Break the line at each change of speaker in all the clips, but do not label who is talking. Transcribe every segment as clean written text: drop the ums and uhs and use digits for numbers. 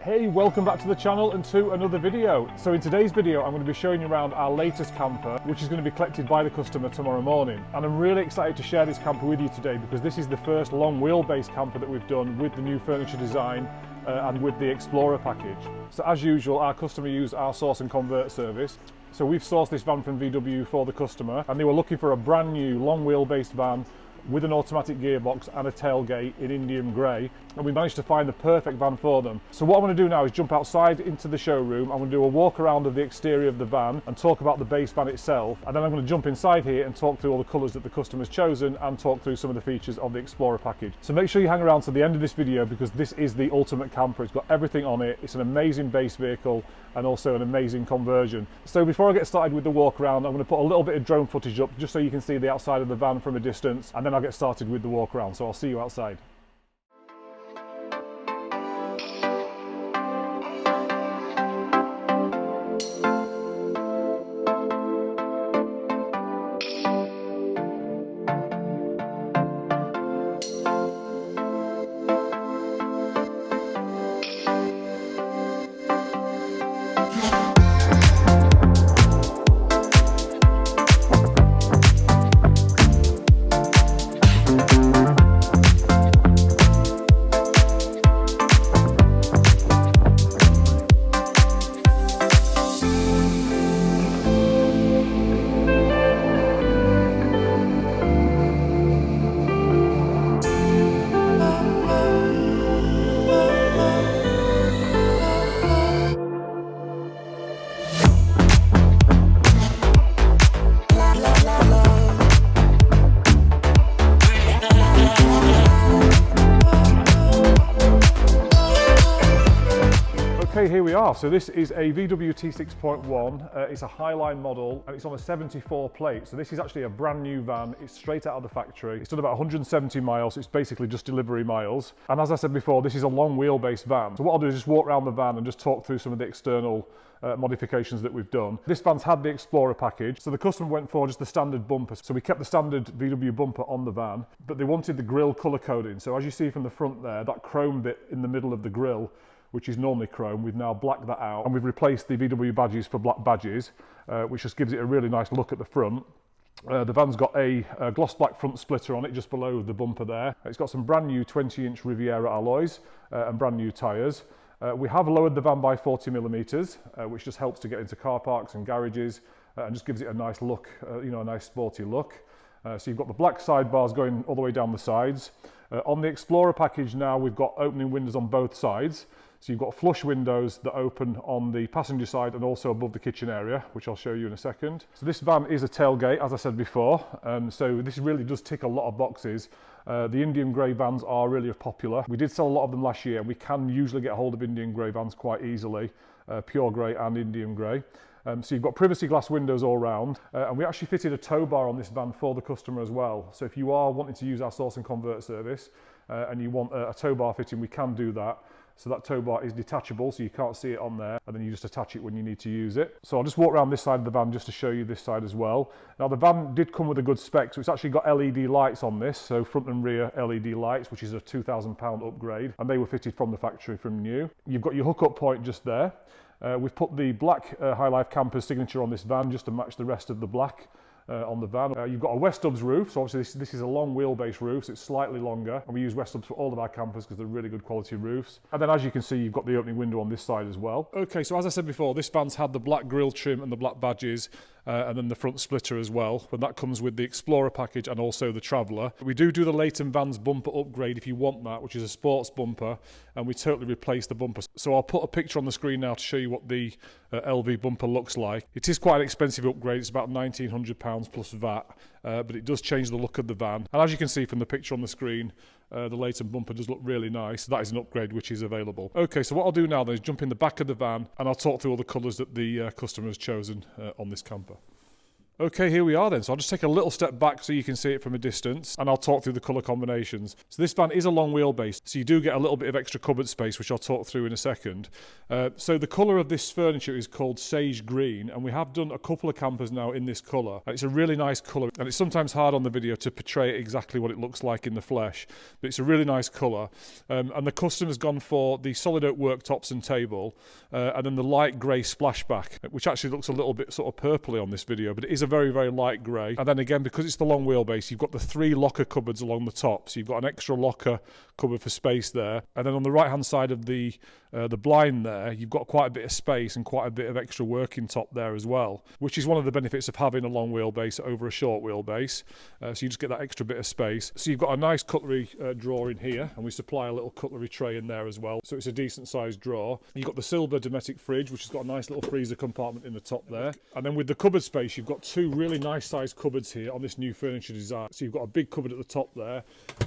Hey, welcome back to the channel and to another video. So in today's video I'm going to be showing you around our latest camper, which is going to be collected by the customer tomorrow morning. And I'm really excited to share this camper with you today because this is the first long wheelbase camper that we've done with the new furniture design and with the Explorer package. So as usual, our customer used our source and convert service. So we've sourced this van from VW for the customer, and they were looking for a brand new long wheelbase van with an automatic gearbox and a tailgate in Indium Grey, and we managed to find the perfect van for them. So what I'm going to do now is jump outside into the showroom. I'm going to do a walk around of the exterior of the van and talk about the base van itself, and then I'm going to jump inside here and talk through all the colours that the customer's chosen and talk through some of the features of the Explorer package. So make sure you hang around to the end of this video because this is the ultimate camper. It's got everything on it. It's an amazing base vehicle and also an amazing conversion. So before I get started with the walk around, I'm going to put a little bit of drone footage up just so you can see the outside of the van from a distance, and then I'll get started with the walk around. So I'll see you outside. Okay, here we are. So this is a VW T6.1. It's a Highline model and it's on a 74 plate. So this is actually a brand new van. It's straight out of the factory. It's done about 170 miles. So it's basically just delivery miles. And as I said before, this is a long wheelbase van. So what I'll do is just walk around the van and just talk through some of the external modifications that we've done. This van's had the Explorer package, so the customer went for just the standard bumper. So we kept the standard VW bumper on the van, but they wanted the grille colour coding. So as you see from the front there, that chrome bit in the middle of the grille, which is normally chrome, we've now blacked that out, and we've replaced the VW badges for black badges, which just gives it a really nice look at the front. The van's got a gloss black front splitter on it just below the bumper there. It's got some brand new 20-inch Riviera alloys and brand new tyres. We have lowered the van by 40mm, which just helps to get into car parks and garages and just gives it a nice look, a nice sporty look. So you've got the black sidebars going all the way down the sides. On the Explorer package now, we've got opening windows on both sides. So you've got flush windows that open on the passenger side and also above the kitchen area, which I'll show you in a second. So this van is a tailgate, as I said before. So this really does tick a lot of boxes. The Indium Grey vans are really popular. We did sell a lot of them last year. We can usually get hold of Indium Grey vans quite easily, pure grey and Indium Grey. So you've got privacy glass windows all round, and we actually fitted a tow bar on this van for the customer as well. So if you are wanting to use our source and convert service and you want a tow bar fitting, we can do that. So that tow bar is detachable, so you can't see it on there, and then you just attach it when you need to use it. So I'll just walk around this side of the van just to show you this side as well. Now the van did come with a good spec, so it's actually got LED lights on this, so front and rear LED lights, which is a £2,000 upgrade, and they were fitted from the factory from new. You've got your hookup point just there. We've put the black Highlife Campers signature on this van just to match the rest of the black on the van. You've got a West Hubs roof, so obviously this is a long wheelbase roof, so it's slightly longer, and we use West Hubs for all of our campers because they're really good quality roofs. And then as you can see, you've got the opening window on this side as well. Okay, so as I said before, this van's had the black grille trim and the black badges, and then the front splitter as well, and that comes with the Explorer package and also the Traveller. We do the Leighton Vans bumper upgrade if you want that, which is a sports bumper, and we totally replace the bumper. So I'll put a picture on the screen now to show you what the LV bumper looks like. It is quite an expensive upgrade. It's about £1,900 plus VAT, but it does change the look of the van. And as you can see from the picture on the screen, the Leighton bumper does look really nice. That is an upgrade which is available. Okay, so what I'll do now then is jump in the back of the van and I'll talk through all the colours that the customer has chosen on this camper. Okay, here we are then. So I'll just take a little step back so you can see it from a distance, and I'll talk through the colour combinations. So this van is a long wheelbase, so you do get a little bit of extra cupboard space, which I'll talk through in a second. So the colour of this furniture is called sage green, and we have done a couple of campers now in this colour. And it's a really nice colour, and it's sometimes hard on the video to portray exactly what it looks like in the flesh, but it's a really nice colour. And the customer's gone for the solid oak worktops and table, and then the light grey splashback, which actually looks a little bit sort of purpley on this video, but it is a very, very light grey. And then again, because it's the long wheelbase, you've got the 3 locker cupboards along the top. So you've got an extra locker cupboard for space there. And then on the right hand side of the blind there, you've got quite a bit of space and quite a bit of extra working top there as well, which is one of the benefits of having a long wheelbase over a short wheelbase. So you just get that extra bit of space. So you've got a nice cutlery drawer in here, and we supply a little cutlery tray in there as well. So it's a decent sized drawer. You've got the silver Dometic fridge, which has got a nice little freezer compartment in the top there. And then with the cupboard space, you've got 2 really nice sized cupboards here on this new furniture design. So you've got a big cupboard at the top there,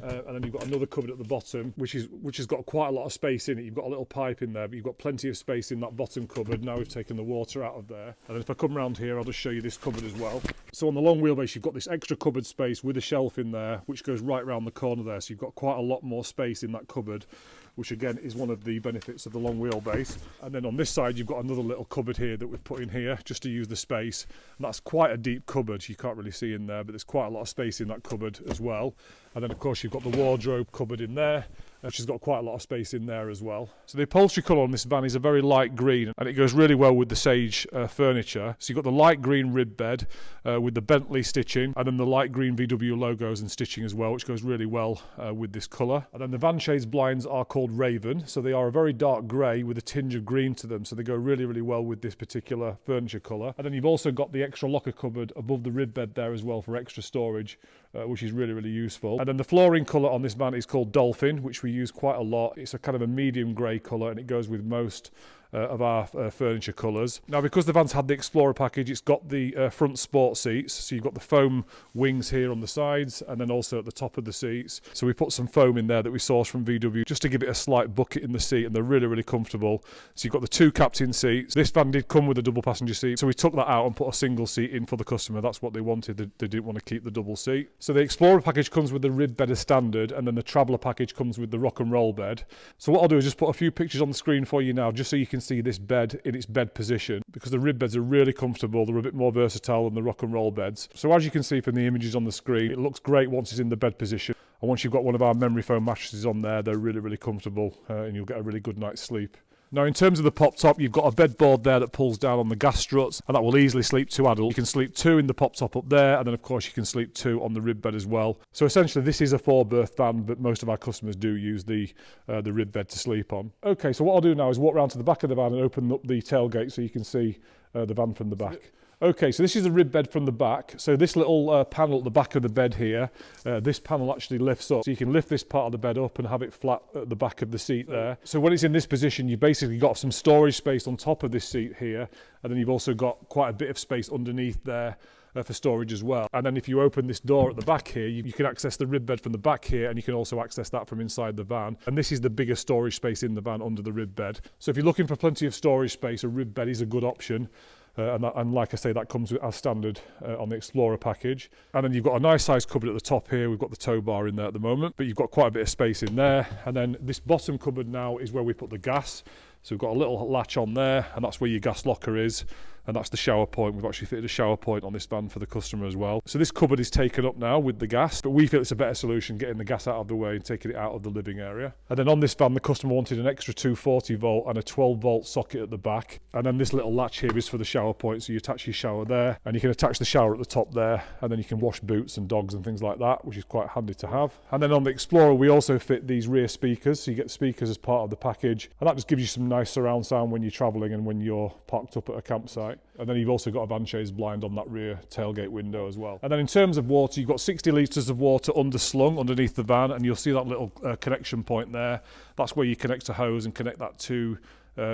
and then you've got another cupboard at the bottom, which has got quite a lot of space in it. You've got a little pipe in there, but you've got plenty of space in that bottom cupboard. Now we've taken the water out of there. And then if I come around here, I'll just show you this cupboard as well. So on the long wheelbase, you've got this extra cupboard space with a shelf in there, which goes right around the corner there. So you've got quite a lot more space in that cupboard, which again is one of the benefits of the long wheelbase. And then on this side, you've got another little cupboard here that we've put in here just to use the space. And that's quite a deep cupboard. You can't really see in there, but there's quite a lot of space in that cupboard as well. And then of course you've got the wardrobe cupboard in there, which has got quite a lot of space in there as well. So the upholstery colour on this van is a very light green, and it goes really well with the sage furniture. So you've got the light green rib bed with the Bentley stitching, and then the light green VW logos and stitching as well, which goes really well with this colour. And then the van shades blinds are called Raven, so they are a very dark grey with a tinge of green to them, so they go really, really well with this particular furniture colour. And then you've also got the extra locker cupboard above the rib bed there as well for extra storage, which is really, really useful. And then the flooring colour on this van is called Dolphin, which we use quite a lot. It's a kind of a medium grey colour, and it goes with most of our furniture colours. Now, because the van's had the Explorer package, it's got the front sport seats, so you've got the foam wings here on the sides and then also at the top of the seats. So we put some foam in there that we sourced from VW just to give it a slight bucket in the seat, and they're really, really comfortable. So you've got the 2 captain seats. This van did come with a double passenger seat, so we took that out and put a single seat in for the customer. That's what they wanted. They didn't want to keep the double seat. So the Explorer package comes with the rib bed as standard, and then the Traveller package comes with the rock and roll bed. So what I'll do is just put a few pictures on the screen for you now, just so you can see this bed in its bed position, because the rib beds are really comfortable. They're a bit more versatile than the rock and roll beds. So as you can see from the images on the screen, it looks great once it's in the bed position. And once you've got one of our memory foam mattresses on there, they're really, really comfortable, and you'll get a really good night's sleep. Now, in terms of the pop top, you've got a bed board there that pulls down on the gas struts, and that will easily sleep 2 adults. You can sleep 2 in the pop top up there, and then of course you can sleep 2 on the rib bed as well. So essentially this is a 4-berth van, but most of our customers do use the rib bed to sleep on. Okay, so what I'll do now is walk around to the back of the van and open up the tailgate so you can see the van from the back. Okay, so this is the rib bed from the back. So this little panel at the back of the bed here, this panel actually lifts up. So you can lift this part of the bed up and have it flat at the back of the seat there. So when it's in this position, you've basically got some storage space on top of this seat here. And then you've also got quite a bit of space underneath there for storage as well. And then if you open this door at the back here, you can access the rib bed from the back here, and you can also access that from inside the van. And this is the biggest storage space in the van under the rib bed. So if you're looking for plenty of storage space, a rib bed is a good option. And like I say, that comes as standard on the Explorer package. And then you've got a nice size cupboard at the top here. We've got the tow bar in there at the moment, but you've got quite a bit of space in there. And then this bottom cupboard now is where we put the gas. So we've got a little latch on there, and that's where your gas locker is. And that's the shower point. We've actually fitted a shower point on this van for the customer as well. So this cupboard is taken up now with the gas, but we feel it's a better solution getting the gas out of the way and taking it out of the living area. And then on this van, the customer wanted an extra 240 volt and a 12 volt socket at the back. And then this little latch here is for the shower point. So you attach your shower there, and you can attach the shower at the top there, and then you can wash boots and dogs and things like that, which is quite handy to have. And then on the Explorer, we also fit these rear speakers. So you get speakers as part of the package, and that just gives you some nice surround sound when you're traveling and when you're parked up at a campsite. And then you've also got a van chaise blind on that rear tailgate window as well. And then in terms of water, you've got 60 litres of water underslung underneath the van, and you'll see that little connection point there. That's where you connect a hose and connect that to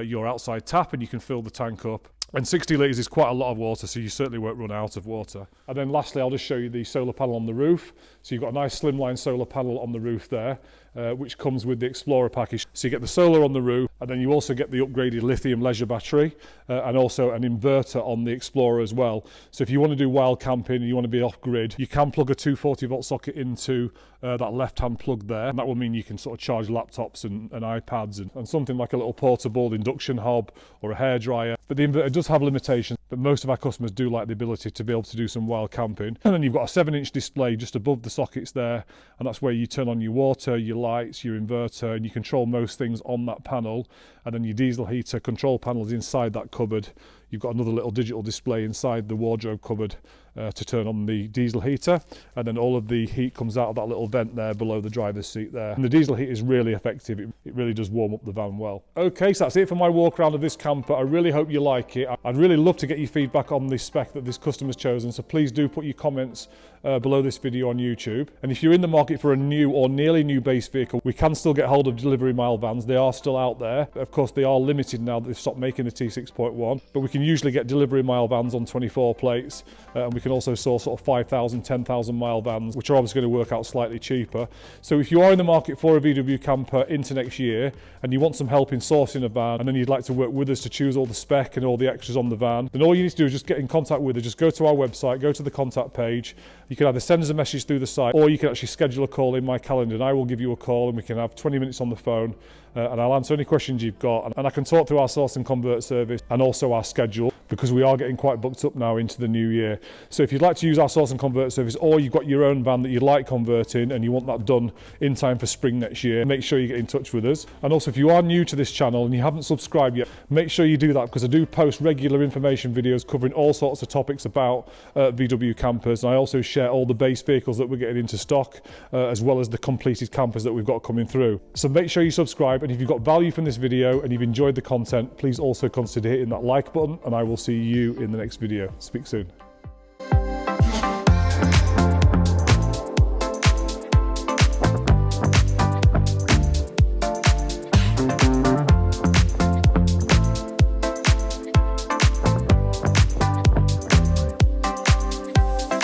your outside tap, and you can fill the tank up. And 60 litres is quite a lot of water, so you certainly won't run out of water. And then lastly, I'll just show you the solar panel on the roof. So you've got a nice slimline solar panel on the roof there. which comes with the Explorer package. So you get the solar on the roof, and then you also get the upgraded lithium leisure battery, and also an inverter on the Explorer as well. So if you want to do wild camping and you want to be off grid, you can plug a 240 volt socket into that left hand plug there, and that will mean you can sort of charge laptops and iPads and something like a little portable induction hob or a hairdryer. But the inverter does have limitations, but most of our customers do like the ability to be able to do some wild camping. And then you've got a 7-inch display just above the sockets there, and that's where you turn on your water, your lights, your inverter, and you control most things on that panel. And then your diesel heater control panels inside that cupboard. You've got another little digital display inside the wardrobe cupboard to turn on the diesel heater, and then all of the heat comes out of that little vent there below the driver's seat there. And the diesel heat is really effective. It really does warm up the van well. Okay, so that's it for my walk around of this camper. I really hope you like it. I'd really love to get your feedback on the spec that this customer's chosen, so please do put your comments below this video on YouTube. And if you're in the market for a new or nearly new base vehicle, we can still get hold of delivery mile vans. They are still out there. Of course, they are limited now that they've stopped making the T6.1, but we can usually get delivery mile vans on 24 plates, and we can also source sort of 5,000, 10,000 mile vans, which are obviously going to work out slightly cheaper. So if you are in the market for a VW camper into next year, and you want some help in sourcing a van, and then you'd like to work with us to choose all the spec and all the extras on the van, then all you need to do is just get in contact with us. Just go to our website, go to the contact page. You can either send us a message through the site, or you can actually schedule a call in my calendar, and I will give you a call, and we can have 20 minutes on the phone, and I'll answer any questions you've got, and I can talk through our source and convert service and also our schedule, because we are getting quite booked up now into the new year. So if you'd like to use our source and convert service, or you've got your own van that you'd like converting and you want that done in time for spring next year, make sure you get in touch with us. And also, if you are new to this channel and you haven't subscribed yet, make sure you do that, because I do post regular information videos covering all sorts of topics about VW campers, and I also share all the base vehicles that we're getting into stock, as well as the completed campers that we've got coming through. So make sure you subscribe, and if you've got value from this video and you've enjoyed the content, please also consider hitting that like button, and I will see you in the next video. Speak soon.